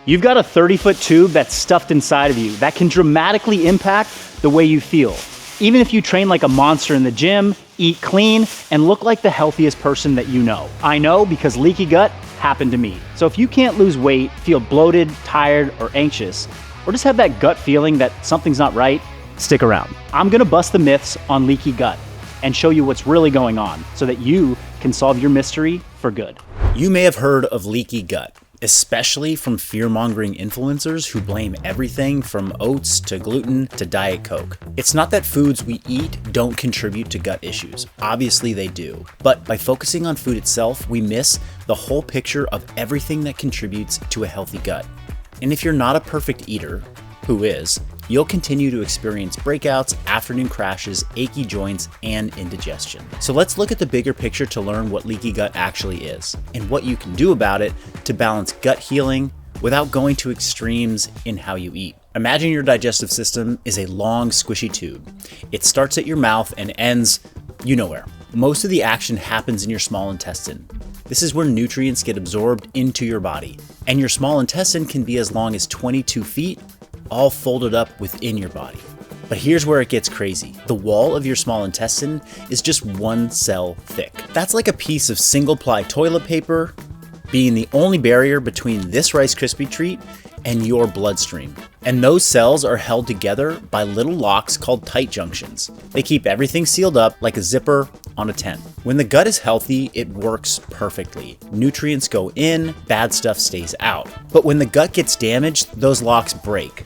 You've got a 30-foot tube that's stuffed inside of you that can dramatically impact the way you feel. Even if you train like a monster in the gym, eat clean, and look like the healthiest person that you know. I know because leaky gut happened to me. So if you can't lose weight, feel bloated, tired, or anxious, or just have that gut feeling that something's not right, stick around. I'm gonna bust the myths on leaky gut and show you what's really going on so that you can solve your mystery for good. You may have heard of leaky gut, especially from fear-mongering influencers who blame everything from oats to gluten to Diet Coke. It's not that foods we eat don't contribute to gut issues. Obviously they do. But by focusing on food itself, we miss the whole picture of everything that contributes to a healthy gut. And if you're not a perfect eater, who is, you'll continue to experience breakouts, afternoon crashes, achy joints, and indigestion. So let's look at the bigger picture to learn what leaky gut actually is and what you can do about it to balance gut healing without going to extremes in how you eat. Imagine your digestive system is a long, squishy tube. It starts at your mouth and ends you know where. Most of the action happens in your small intestine. This is where nutrients get absorbed into your body. And your small intestine can be as long as 22 feet, all folded up within your body. But here's where it gets crazy. The wall of your small intestine is just one cell thick. That's like a piece of single-ply toilet paper being the only barrier between this Rice Krispie treat and your bloodstream. And those cells are held together by little locks called tight junctions. They keep everything sealed up like a zipper on a tent. When the gut is healthy, it works perfectly. Nutrients go in, bad stuff stays out. But when the gut gets damaged, those locks break.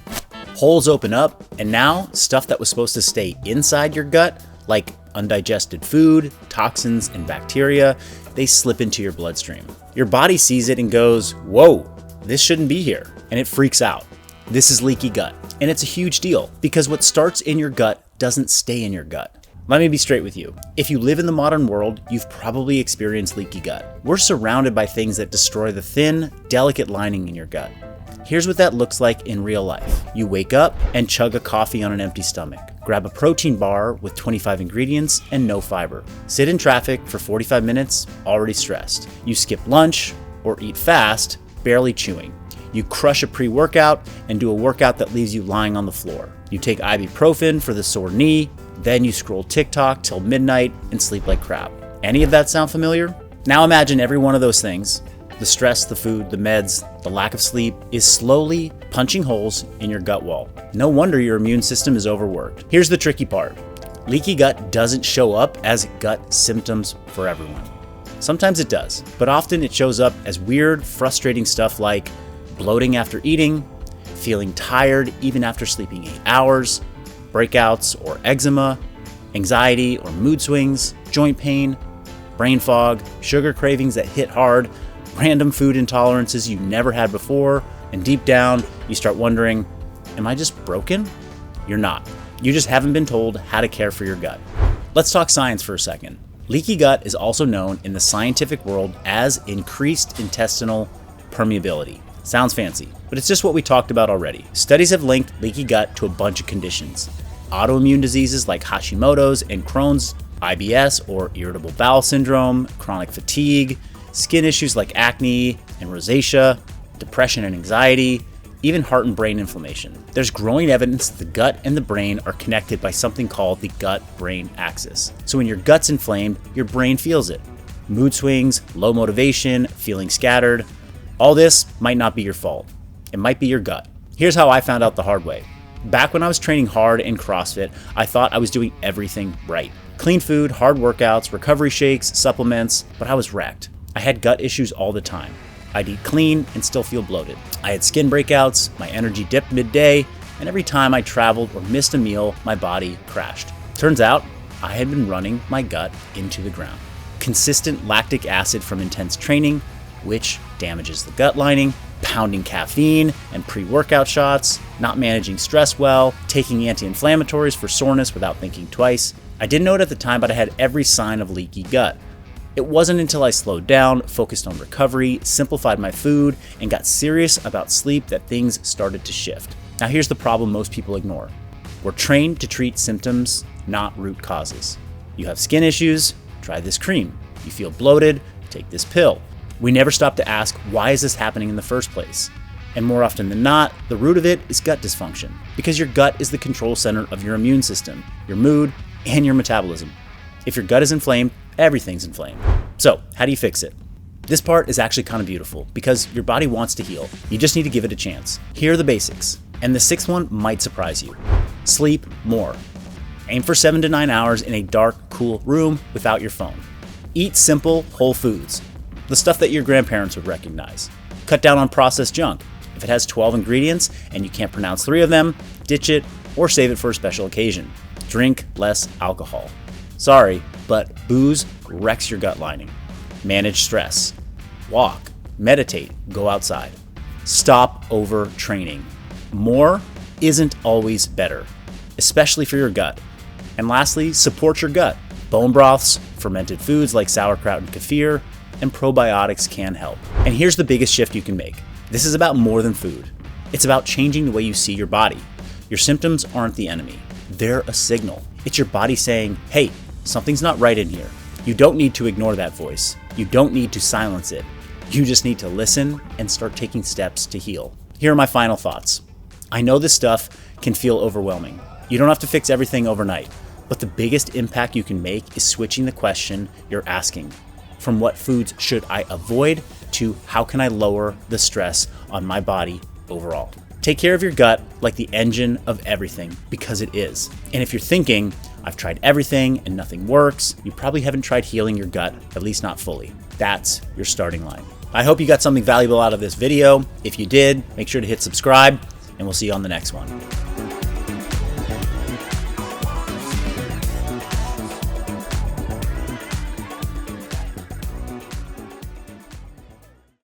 Holes open up, and now stuff that was supposed to stay inside your gut, like undigested food, toxins, and bacteria, they slip into your bloodstream. Your body sees it and goes, whoa, this shouldn't be here, and it freaks out. This is leaky gut, and it's a huge deal because what starts in your gut doesn't stay in your gut. Let me be straight with you. If you live in the modern world, you've probably experienced leaky gut. We're surrounded by things that destroy the thin, delicate lining in your gut. Here's what that looks like in real life. You wake up and chug a coffee on an empty stomach. Grab a protein bar with 25 ingredients and no fiber. Sit in traffic for 45 minutes, already stressed. You skip lunch or eat fast, barely chewing. You crush a pre-workout and do a workout that leaves you lying on the floor. You take ibuprofen for the sore knee, then you scroll TikTok till midnight and sleep like crap. Any of that sound familiar? Now imagine every one of those things, the stress, the food, the meds, the lack of sleep, is slowly punching holes in your gut wall. No wonder your immune system is overworked. Here's the tricky part. Leaky gut doesn't show up as gut symptoms for everyone. Sometimes it does, but often it shows up as weird, frustrating stuff like bloating after eating, feeling tired even after sleeping 8 hours, breakouts or eczema, anxiety or mood swings, joint pain, brain fog, sugar cravings that hit hard, random food intolerances you never had before, and deep down, you start wondering, am I just broken? You're not. You just haven't been told how to care for your gut. Let's talk science for a second. Leaky gut is also known in the scientific world as increased intestinal permeability. Sounds fancy, but it's just what we talked about already. Studies have linked leaky gut to a bunch of conditions. Autoimmune diseases like Hashimoto's and Crohn's, IBS or irritable bowel syndrome, chronic fatigue, skin issues like acne and rosacea, depression and anxiety, even heart and brain inflammation. There's growing evidence that the gut and the brain are connected by something called the gut-brain axis. So when your gut's inflamed, your brain feels it. Mood swings, low motivation, feeling scattered. All this might not be your fault. It might be your gut. Here's how I found out the hard way. Back when I was training hard in CrossFit, I thought I was doing everything right. Clean food, hard workouts, recovery shakes, supplements, but I was wrecked. I had gut issues all the time. I'd eat clean and still feel bloated. I had skin breakouts, my energy dipped midday, and every time I traveled or missed a meal, my body crashed. Turns out, I had been running my gut into the ground. Consistent lactic acid from intense training, which damages the gut lining, pounding caffeine and pre-workout shots, not managing stress well, taking anti-inflammatories for soreness without thinking twice. I didn't know it at the time, but I had every sign of leaky gut. It wasn't until I slowed down, focused on recovery, simplified my food, and got serious about sleep that things started to shift. Now here's the problem most people ignore. We're trained to treat symptoms, not root causes. You have skin issues, try this cream. You feel bloated, take this pill. We never stop to ask, why is this happening in the first place? And more often than not, the root of it is gut dysfunction, because your gut is the control center of your immune system, your mood, and your metabolism. If your gut is inflamed, everything's inflamed. So, how do you fix it? This part is actually kind of beautiful because your body wants to heal. You just need to give it a chance. Here are the basics, and the sixth one might surprise you. Sleep more. Aim for 7 to 9 hours in a dark, cool room without your phone. Eat simple, whole foods, the stuff that your grandparents would recognize. Cut down on processed junk. If it has 12 ingredients and you can't pronounce 3 of them, ditch it or save it for a special occasion. Drink less alcohol. Sorry, but booze wrecks your gut lining. Manage stress. Walk, meditate, go outside. Stop overtraining. More isn't always better, especially for your gut. And lastly, support your gut. Bone broths, fermented foods like sauerkraut and kefir, and probiotics can help. And here's the biggest shift you can make. This is about more than food. It's about changing the way you see your body. Your symptoms aren't the enemy. They're a signal. It's your body saying, hey, something's not right in here. You don't need to ignore that voice. You don't need to silence it. You just need to listen and start taking steps to heal. Here are my final thoughts. I know this stuff can feel overwhelming. You don't have to fix everything overnight, but the biggest impact you can make is switching the question you're asking. From what foods should I avoid to how can I lower the stress on my body overall? Take care of your gut like the engine of everything, because it is. And if you're thinking, I've tried everything and nothing works, you probably haven't tried healing your gut, at least not fully. That's your starting line. I hope you got something valuable out of this video. If you did, make sure to hit subscribe, and we'll see you on the next one.